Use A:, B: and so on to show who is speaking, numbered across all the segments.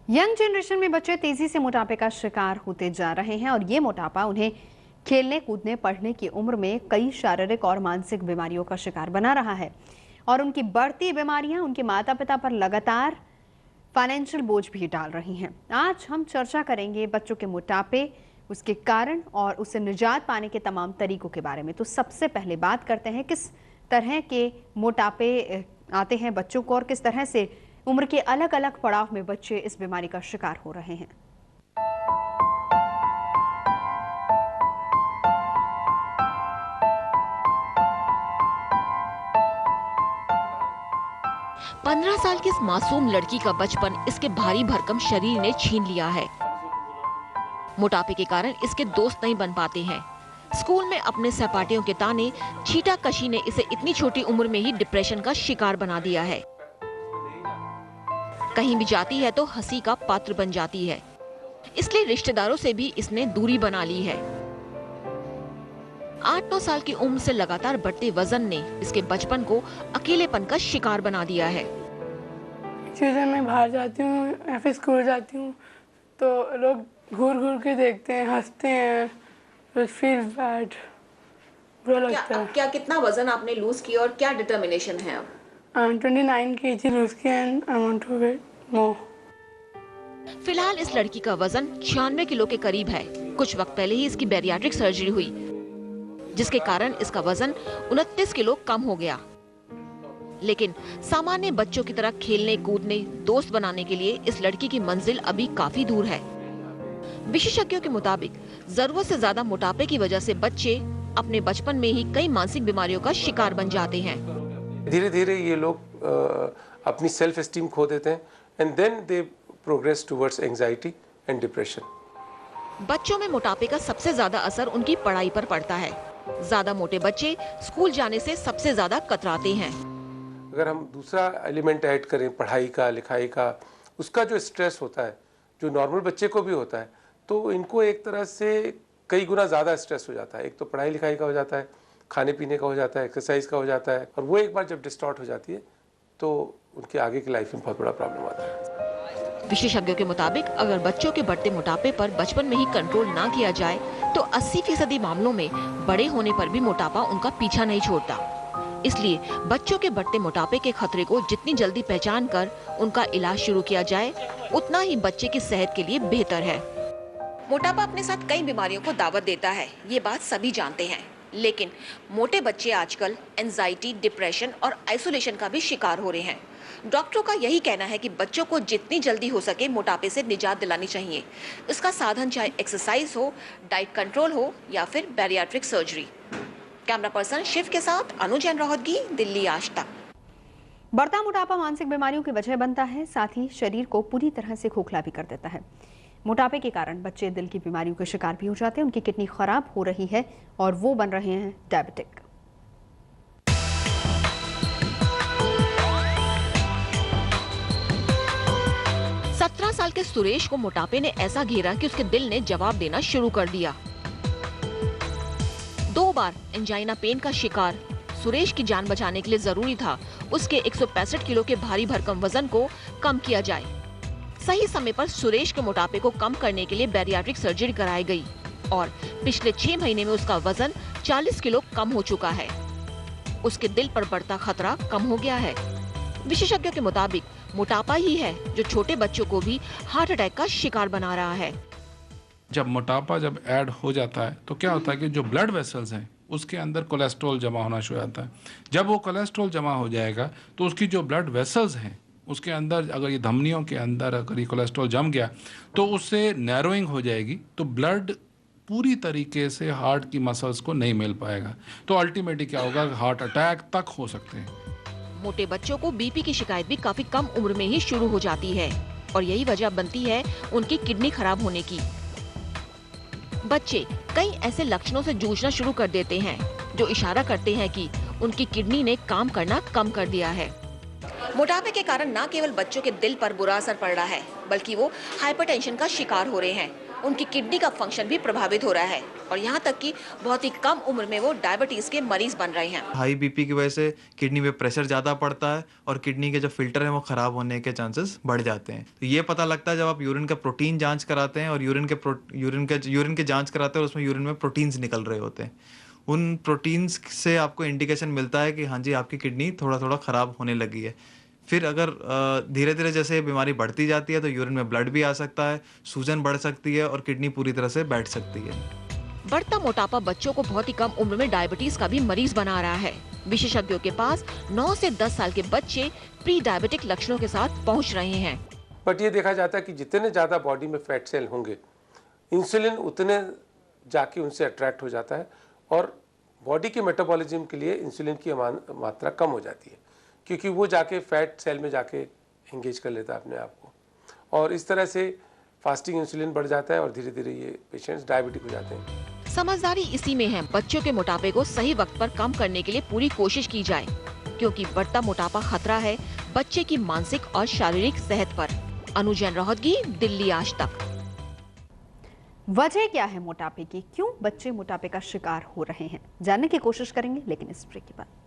A: Young generation में बच्चे तेजी से मोटापे का शिकार होते जा रहे हैं और ये मोटापा उन्हें खेलने कूदने पढ़ने की उम्र में कई शारीरिक और मानसिक बीमारियों का शिकार बना रहा है। और उनकी बढ़ती बीमारियां उनके माता पिता पर लगातार फाइनेंशियल बोझ भी डाल रही हैं। आज हम चर्चा करेंगे बच्चों के मोटापे, उसके कारण और उससे निजात पाने के तमाम तरीकों के बारे में। तो सबसे पहले बात करते हैं किस तरह के मोटापे आते हैं बच्चों को और किस तरह से उम्र के अलग अलग पड़ाव में बच्चे इस बीमारी का शिकार हो रहे हैं।
B: पंद्रह साल की इस मासूम लड़की का बचपन इसके भारी भरकम शरीर ने छीन लिया है। मोटापे के कारण इसके दोस्त नहीं बन पाते हैं। स्कूल में अपने सहपाठियों के ताने, छीटाकशी ने इसे इतनी छोटी उम्र में ही डिप्रेशन का शिकार बना दिया है। कहीं भी जाती है तो हंसी का पात्र बन जाती है, इसलिए रिश्तेदारों से भी इसने दूरी बना ली है। 8-9 साल की उम्र से लगातार बढ़ते वजन ने इसके बचपन को अकेलेपन का शिकार बना दिया है।
C: चीज़ें मैं बाहर जाती हूँ या फिर स्कूल जाती हूँ तो लोग घूर घूर के देखते हैं, हंसते हैं, फील बैड, बुरा लगता है।
B: क्या कितना वजन आपने लूज किया और क्या डिटर्मिनेशन है अब?
C: 29 kg लूज किया and I want to weight more.
B: फिलहाल इस लड़की का वजन 96 किलो के करीब है। कुछ वक्त पहले ही इसकी बैरियाट्रिक सर्जरी हुई, जिसके कारण इसका वजन 29 किलो कम हो गया। लेकिन सामान्य बच्चों की तरह खेलने कूदने, दोस्त बनाने के लिए इस लड़की की मंजिल अभी काफी दूर है। विशेषज्ञों के मुताबिक जरूरत से ज्यादा मोटापे की वजह से बच्चे अपने बचपन में ही कई मानसिक बीमारियों का शिकार बन जाते हैं।
D: धीरे धीरे ये लोग अपनी सेल्फ एस्टीम खो देते हैं and then they progress towards anxiety and depression.
B: बच्चों में मोटापे का सबसे ज्यादा असर उनकी पढ़ाई पर पड़ता है। ज्यादा मोटे बच्चे स्कूल जाने से सबसे ज्यादा कतराते हैं।
D: अगर हम दूसरा एलिमेंट ऐड करें, पढ़ाई का, लिखाई का, उसका जो स्ट्रेस होता है, जो नॉर्मल बच्चे को भी होता है, तो इनको एक तरह से कई गुना ज़्यादा स्ट्रेस हो जाता है। एक तो पढ़ाई लिखाई का हो जाता है, खाने पीने का हो जाता है, एक्सरसाइज का हो जाता है, और वो एक बार जब डिस्टॉर्ट हो जाती है तो उनके आगे की लाइफ में बहुत बड़ा प्रॉब्लम आता है।
B: विशेषज्ञों के मुताबिक अगर बच्चों के बढ़ते मोटापे पर बचपन में ही कंट्रोल ना किया जाए तो 80% मामलों में बड़े होने पर भी मोटापा उनका पीछा नहीं छोड़ता। इसलिए बच्चों के बढ़ते मोटापे के खतरे को जितनी जल्दी पहचान कर उनका इलाज शुरू किया जाए, उतना ही बच्चे की सेहत के लिए बेहतर है। मोटापा अपने साथ कई बीमारियों को दावत देता है, ये बात सभी जानते हैं। लेकिन मोटे बच्चे आजकल एंजाइटी, डिप्रेशन और आइसोलेशन का भी शिकार हो रहे हैं। डॉक्टरों का यही कहना है कि बच्चों को जितनी जल्दी हो सके मोटापे से निजात दिलानी चाहिए। इसका साधन चाहे एक्सरसाइज हो, डाइट कंट्रोल हो या फिर bariatric surgery. Camera person Shiv के साथ अनुज रोहतगी, दिल्ली आज तक।
A: बढ़ता मोटापा मानसिक बीमारियों की वजह बनता है, साथ ही शरीर को पूरी तरह से खोखला भी कर देता है। मोटापे के कारण बच्चे दिल की बीमारियों के शिकार भी हो जाते हैं, उनकी किडनी खराब हो रही है और वो बन रहे हैं डायबिटिक।
B: सत्रह साल के सुरेश को मोटापे ने ऐसा घेरा कि उसके दिल ने जवाब देना शुरू कर दिया। 2 बार एंजाइना पेन का शिकार, सुरेश की जान बचाने के लिए जरूरी था उसके 165 किलो के भारी भरकम वजन को कम किया जाए। सही समय पर सुरेश के मोटापे को कम करने के लिए बैरियाट्रिक सर्जरी कराई गई और पिछले 6 महीने में उसका वजन 40 किलो कम हो चुका है। उसके दिल पर बढ़ता खतरा कम हो गया है। विशेषज्ञों के मुताबिक मोटापा ही है जो छोटे बच्चों को भी हार्ट अटैक का शिकार बना रहा है।
E: जब मोटापा जब ऐड हो जाता है तो क्या होता है कि जो ब्लड वेसल्स हैं उसके अंदर कोलेस्ट्रॉल जमा होना शुरू होता है। जब वो कोलेस्ट्रॉल जमा हो जाएगा तो उसकी जो ब्लड वेसल्स हैं उसके अंदर, अगर ये धमनियों के अंदर अगर ये कोलेस्ट्रॉल जम गया तो उससे नैरोइंग हो जाएगी, तो ब्लड पूरी तरीके से हार्ट की मसल्स को नहीं मिल पाएगा, तो अल्टीमेटली क्या होगा, हार्ट अटैक तक हो सकते हैं।
B: मोटे बच्चों को बीपी की शिकायत भी काफी कम उम्र में ही शुरू हो जाती है और यही वजह बनती है उनकी किडनी खराब होने की। बच्चे कई ऐसे लक्षणों से जूझना शुरू कर देते हैं जो इशारा करते हैं कि उनकी किडनी ने काम करना कम कर दिया है। मोटापे के कारण न केवल बच्चों के दिल पर बुरा असर पड़ रहा है, बल्कि वो हाइपरटेंशन का शिकार हो रहे हैं। उनकी किडनी का फंक्शन भी प्रभावित हो रहा है और यहाँ तक कि बहुत ही कम उम्र में वो डायबिटीज के मरीज बन रहे हैं।
F: हाई बीपी की वजह से किडनी में प्रेशर ज़्यादा पड़ता है और किडनी के जो फिल्टर हैं वो ख़राब होने के चांसेस बढ़ जाते हैं। तो ये पता लगता है जब आप यूरिन का प्रोटीन जांच कराते हैं और यूरिन के जांच कराते हैं और उसमें यूरिन में प्रोटीन्स निकल रहे होते हैं। उन प्रोटीन्स से आपको इंडिकेशन मिलता है कि हाँ जी आपकी किडनी थोड़ा थोड़ा ख़राब होने लगी है। फिर अगर धीरे धीरे जैसे बीमारी बढ़ती जाती है तो यूरिन में ब्लड भी आ सकता है, सूजन बढ़ सकती है और किडनी पूरी तरह से बैठ सकती है।
B: बढ़ता मोटापा बच्चों को बहुत ही कम उम्र में डायबिटीज का भी मरीज बना रहा है। विशेषज्ञों के पास 9 से 10 साल के बच्चे प्री डायबिटिक लक्षणों के साथ पहुंच रहे हैं।
D: बट ये देखा जाता है कि जितने ज़्यादा बॉडी में फैट सेल होंगे, इंसुलिन उतने जाके उनसे अट्रैक्ट हो जाता है और बॉडी के मेटाबॉलिज्म के लिए इंसुलिन की मात्रा कम हो जाती है, क्योंकि वो जाके फैट सेल में जाके एंगेज कर लेता है अपने आप को, और इस तरह से फास्टिंग इंसुलिन बढ़ जाता है और धीरे धीरे ये पेशेंट्स डायबिटिक हो जाते हैं।
B: समझदारी इसी में है बच्चों के मोटापे को सही वक्त पर कम करने के लिए पूरी कोशिश की जाए, क्योंकि बढ़ता मोटापा खतरा है बच्चे की मानसिक और शारीरिक सेहत पर। अनुजैन रोहतगी, दिल्ली आज तक।
A: वजह क्या है मोटापे की, क्यों बच्चे मोटापे का शिकार हो रहे हैं, जानने की कोशिश करेंगे, लेकिन इस ब्रेक के बाद।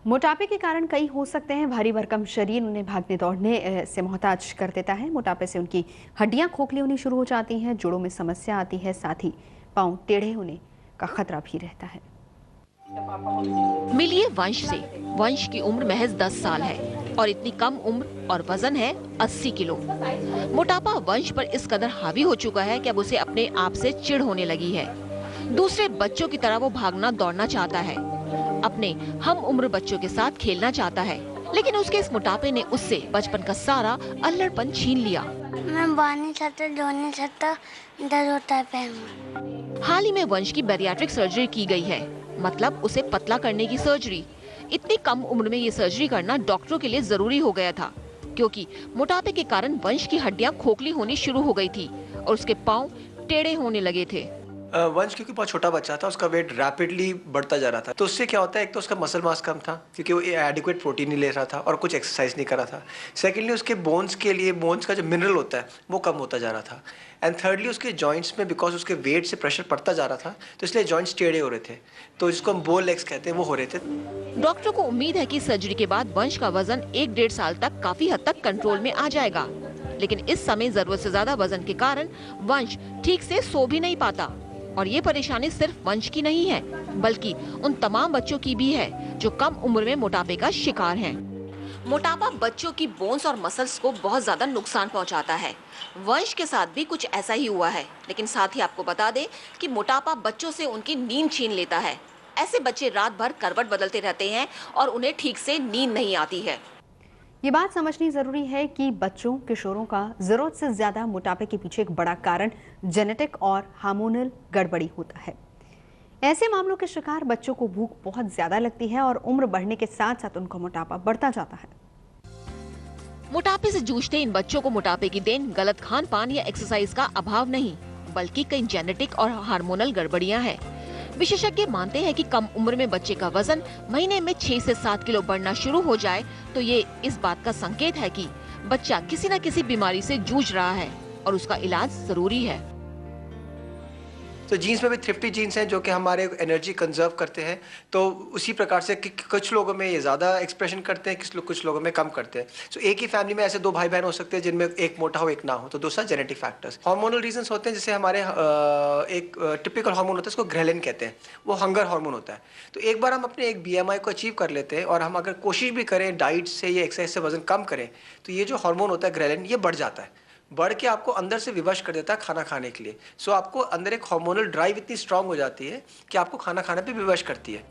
A: मोटापे के कारण कई हो सकते हैं। भारी भरकम शरीर उन्हें भागने दौड़ने से मोहताज कर देता है। मोटापे से उनकी हड्डियां खोखली होनी शुरू हो जाती हैं, जोड़ों में समस्या आती है, साथ ही पांव टेढ़े होने का खतरा भी रहता है।
B: मिलिए वंश से। वंश की उम्र महज 10 साल है और इतनी कम उम्र और वजन है 80 किलो। मोटापा वंश पर इस कदर हावी हो चुका है कि अब उसे अपने आप से चिढ़ होने लगी है। दूसरे बच्चों की तरह वो भागना दौड़ना चाहता है, अपने हम उम्र बच्चों के साथ खेलना चाहता है, लेकिन उसके इस मोटापे ने उससे बचपन का सारा अल्लड़पन छीन लिया।
G: मैं बाहर नहीं सकता, दौड़ नहीं सकता, दर्द होता है पैर में।
B: हाल ही में वंश की बैरियाट्रिक सर्जरी की गई है, मतलब उसे पतला करने की सर्जरी। इतनी कम उम्र में ये सर्जरी करना डॉक्टरों के लिए जरूरी हो गया था, क्योंकि मोटापे के कारण वंश की हड्डियां खोखली होनी शुरू हो गई थी और उसके पाँव टेढ़े होने लगे थे।
H: वंश क्योंकि बहुत छोटा बच्चा था, उसका वेट रैपिडली बढ़ता जा रहा था, तो उससे क्या होता है, एक तो उसका मसल मास कम था क्योंकि वो एडिक्वेट प्रोटीन नहीं ले रहा था और कुछ एक्सरसाइज नहीं कर रहा था। सेकेंडली उसके बोन्स के लिए बोन्स का जो मिनरल होता है वो कम होता जा रहा था। एंड थर्डली उसके जॉइंट्स में बिकॉज उसके वेट से प्रेशर पड़ता जा रहा था तो इसलिए जॉइंट्स टेढ़े हो रहे थे, तो जिसको हम बो लेग्स कहते हैं वो हो रहे थे।
B: डॉक्टरों को उम्मीद है कि सर्जरी के बाद वंश का वजन 1-1.5 साल तक काफी हद तक कंट्रोल में आ जाएगा, लेकिन इस समय जरूरत से ज्यादा वजन के कारण वंश ठीक से सो भी नहीं पाता। और ये परेशानी सिर्फ वंश की नहीं है, बल्कि उन तमाम बच्चों की भी है जो कम उम्र में मोटापे का शिकार हैं। मोटापा बच्चों की बोन्स और मसल्स को बहुत ज्यादा नुकसान पहुंचाता है। वंश के साथ भी कुछ ऐसा ही हुआ है, लेकिन साथ ही आपको बता दें कि मोटापा बच्चों से उनकी नींद छीन लेता है। ऐसे बच्चे रात भर करवट बदलते रहते हैं और उन्हें ठीक से नींद नहीं आती है।
A: ये बात समझनी जरूरी है कि बच्चों किशोरों का जरूरत से ज्यादा मोटापे के पीछे एक बड़ा कारण जेनेटिक और हार्मोनल गड़बड़ी होता है। ऐसे मामलों के शिकार बच्चों को भूख बहुत ज्यादा लगती है और उम्र बढ़ने के साथ साथ उनका मोटापा बढ़ता जाता है।
B: मोटापे से जूझते इन बच्चों को मोटापे की देन गलत खान पान या एक्सरसाइज का अभाव नहीं, बल्कि कई जेनेटिक और हार्मोनल गड़बड़ियां हैं। विशेषज्ञ मानते हैं कि कम उम्र में बच्चे का वजन महीने में 6 से 7 किलो बढ़ना शुरू हो जाए तो ये इस बात का संकेत है कि बच्चा किसी न किसी बीमारी से जूझ रहा है और उसका इलाज जरूरी है।
H: तो जीन्स में भी थ्रिफ्टी जीन्स हैं जो कि हमारे एनर्जी कंजर्व करते हैं, तो उसी प्रकार से कुछ लोगों में ये ज़्यादा एक्सप्रेशन करते हैं, कुछ लोगों में कम करते हैं। तो एक ही फैमिली में ऐसे 2 भाई बहन हो सकते हैं जिनमें एक मोटा हो एक ना हो, तो दूसरा जेनेटिक फैक्टर्स। हार्मोनल रीजंस होते हैं, जैसे हमारे एक टिपिकल हार्मोन होता है, इसको ग्रेलिन कहते हैं, वो हंगर हार्मोन होता है। तो एक बार हम अपने एक BMI को अचीव कर लेते हैं और हम अगर कोशिश भी करें डाइट से या एक्सरसाइज से वजन कम करें, तो ये जो हार्मोन होता है ग्रेलिन, ये बढ़ जाता है, बढ़ के आपको अंदर से विवश कर देता है खाना खाने के लिए। सो आपको अंदर एक हार्मोनल ड्राइव इतनी स्ट्रांग हो जाती है कि आपको खाना खाने पे विवश करती है।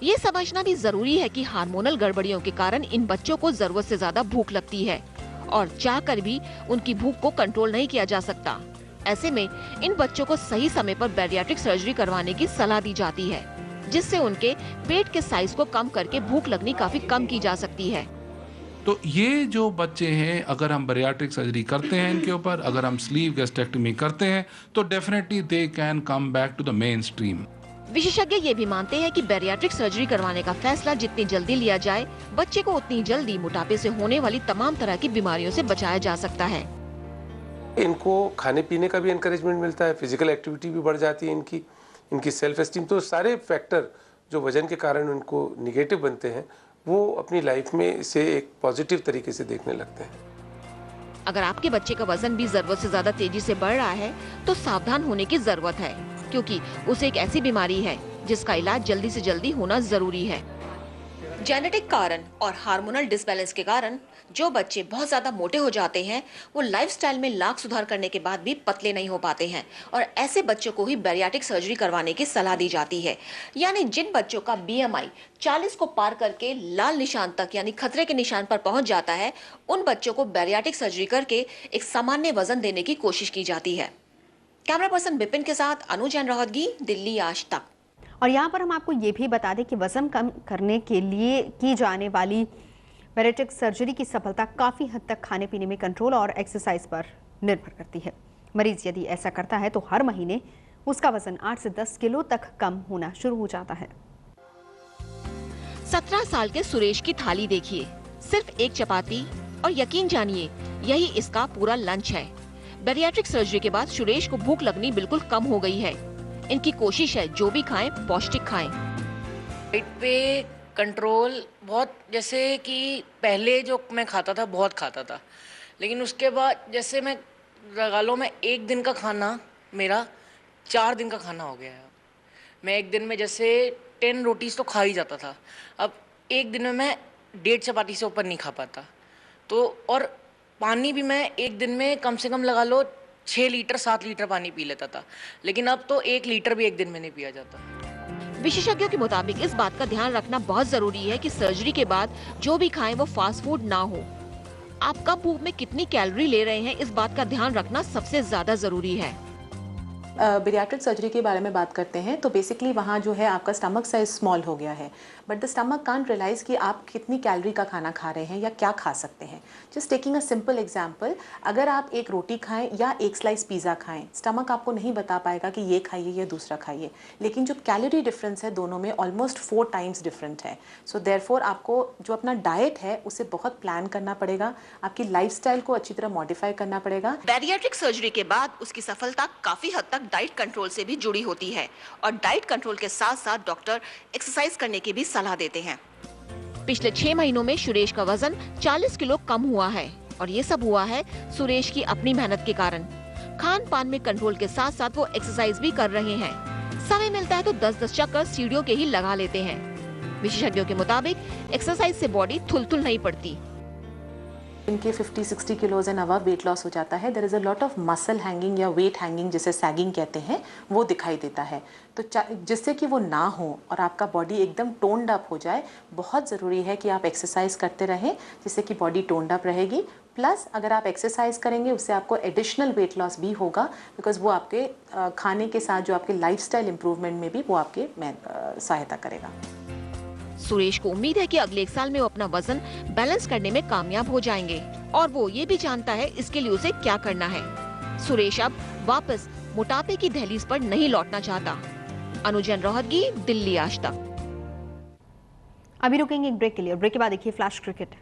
B: ये समझना भी जरूरी है कि हार्मोनल गड़बड़ियों के कारण इन बच्चों को जरूरत से ज्यादा भूख लगती है और चाहकर भी उनकी भूख को कंट्रोल नहीं किया जा सकता। ऐसे में इन बच्चों को सही समय पर बैरियाट्रिक सर्जरी करवाने की सलाह दी जाती है, जिससे उनके पेट के साइज को कम करके भूख लगनी काफी कम की जा सकती है।
E: तो ये जो बच्चे हैं, अगर हम बैरियाट्रिक सर्जरी करते हैं इनके ऊपर, अगर हम स्लीव गैस्ट्रेक्टमी करते हैं, तो definitely they can come back to the mainstream.
B: विशेषज्ञ ये भी मानते हैं कि बैरियाट्रिक सर्जरी करवाने का फैसला जितनी जल्दी लिया जाए, बच्चे को उतनी जल्दी मोटापे से होने वाली तमाम तरह की बीमारियों से बचाया जा सकता है।
D: इनको खाने पीने का भी इंकरेजमेंट मिलता है, फिजिकल एक्टिविटी भी बढ़ जाती है इनकी सेल्फ एस्टीम। तो सारे फैक्टर जो वजन के कारण उनको निगेटिव बनते हैं, वो अपनी लाइफ में इसे एक पॉजिटिव तरीके से देखने लगते हैं।
B: अगर आपके बच्चे का वजन भी जरूरत से ज्यादा तेजी से बढ़ रहा है तो सावधान होने की जरूरत है, क्योंकि उसे एक ऐसी बीमारी है जिसका इलाज जल्दी से जल्दी होना जरूरी है। जेनेटिक कारण और हार्मोनल डिसबैलेंस के कारण जो बच्चे बहुत ज्यादा मोटे हो जाते हैं, वो लाइफस्टाइल में लाख सुधार करने के बाद भी पतले नहीं हो पाते हैं, और ऐसे बच्चों को ही बैरियाट्रिक सर्जरी करवाने की सलाह दी जाती है। यानी जिन बच्चों का BMI 40 को पार करके लाल निशान तक यानी खतरे के निशान पर पहुंच जाता है, उन बच्चों को बैरियाट्रिक सर्जरी करके एक सामान्य वजन देने की कोशिश की जाती है। कैमरा पर्सन विपिन के साथ अनु जैन रोहतगी, दिल्ली आज तक।
A: और यहाँ पर हम आपको ये भी बता दें कि वजन कम करने के लिए की जाने वाली बैरियाट्रिक सर्जरी की सफलता काफ़ी हद तक खाने पीने में कंट्रोल और एक्सरसाइज पर निर्भर करती है। मरीज यदि ऐसा करता है तो हर महीने उसका वजन 8 से 10 किलो तक कम होना शुरू हो जाता है।
B: 17 साल के सुरेश की थाली देखिए, सिर्फ एक चपाती और यकीन जानिए यही इसका पूरा लंच है। बैरियाट्रिक सर्जरी के बाद सुरेश को भूख लगनी बिल्कुल कम हो गई है। इनकी कोशिश है जो भी खाएं पौष्टिक खाएं।
I: पेट पे कंट्रोल बहुत, जैसे कि पहले जो मैं खाता था बहुत खाता था, लेकिन उसके बाद जैसे मैं लगा लो मैं एक दिन का खाना मेरा 4 दिन का खाना हो गया है। मैं एक दिन में जैसे 10 रोटीज तो खा ही जाता था, अब एक दिन में मैं 1.5 चपाती से ऊपर नहीं खा पाता। तो और पानी भी मैं एक दिन में कम से कम लगा लो 6 लीटर 7 लीटर पानी पी लेता था, लेकिन अब तो 1 लीटर भी एक दिन में नहीं पिया जाता।
B: विशेषज्ञों के मुताबिक इस बात का ध्यान रखना बहुत जरूरी है कि सर्जरी के बाद जो भी खाएं वो फास्ट फूड ना हो। आप कब भूख में कितनी कैलोरी ले रहे हैं, इस बात का ध्यान रखना सबसे ज्यादा जरूरी है।
J: बैरियाट्रिक सर्जरी के बारे में बात करते हैं तो बेसिकली वहाँ जो है आपका स्टमक साइज स्मॉल हो गया है, but the stomach can't realise कि आप कितनी कैलोरी का खाना खा रहे हैं या क्या खा सकते हैं। Just taking a simple example, अगर आप एक रोटी खाएं या एक स्लाइस पिज़्ज़ा खाएं, स्टमक आपको नहीं बता पाएगा कि ये खाइए या दूसरा खाइए, लेकिन जो कैलोरी डिफरेंस है दोनों में ऑलमोस्ट 4 टाइम्स डिफरेंट है। सो देयरफॉर आपको जो अपना डाइट है उसे बहुत प्लान करना पड़ेगा, आपकी लाइफस्टाइल को अच्छी तरह मॉडिफाई करना पड़ेगा।
B: बैरियाट्रिक सर्जरी के बाद उसकी सफलता काफी हद तक डाइट कंट्रोल से भी जुड़ी होती है, और डाइट कंट्रोल के साथ साथ डॉक्टर एक्सरसाइज करने की भी सलाह देते हैं। पिछले 6 महीनों में सुरेश का वजन 40 किलो कम हुआ है, और ये सब हुआ है सुरेश की अपनी मेहनत के कारण। खान पान में कंट्रोल के साथ साथ वो एक्सरसाइज भी कर रहे हैं। समय मिलता है तो 10-10 चक्कर सीढ़ियों के ही लगा लेते हैं। विशेषज्ञों के मुताबिक एक्सरसाइज से बॉडी थुल-थुल नहीं पड़ती।
J: इनके 50-60 kilos and above weight loss हो जाता है, there is a lot of muscle hanging या वेट हैंगिंग जिसे सैगिंग कहते हैं, वो दिखाई देता है। तो जिससे कि वो ना हो और आपका बॉडी एकदम टोन्ड अप हो जाए, बहुत ज़रूरी है कि आप एक्सरसाइज करते रहें, जिससे कि बॉडी टोन्ड अप रहेगी। प्लस अगर आप एक्सरसाइज करेंगे उससे आपको एडिशनल वेट लॉस भी होगा, बिकॉज वो आपके खाने के साथ जो आपके लाइफस्टाइल इम्प्रूवमेंट में भी वो आपके सहायता करेगा।
B: सुरेश को उम्मीद है कि अगले 1 साल में वो अपना वजन बैलेंस करने में कामयाब हो जाएंगे, और वो ये भी जानता है इसके लिए उसे क्या करना है। सुरेश अब वापस मोटापे की दहलीज पर नहीं लौटना चाहता। अनु जैन रोहतगी, दिल्ली आज तक।
A: अभी रुकेंगे एक ब्रेक के लिए, ब्रेक के बाद देखिए फ्लैश क्रिकेट।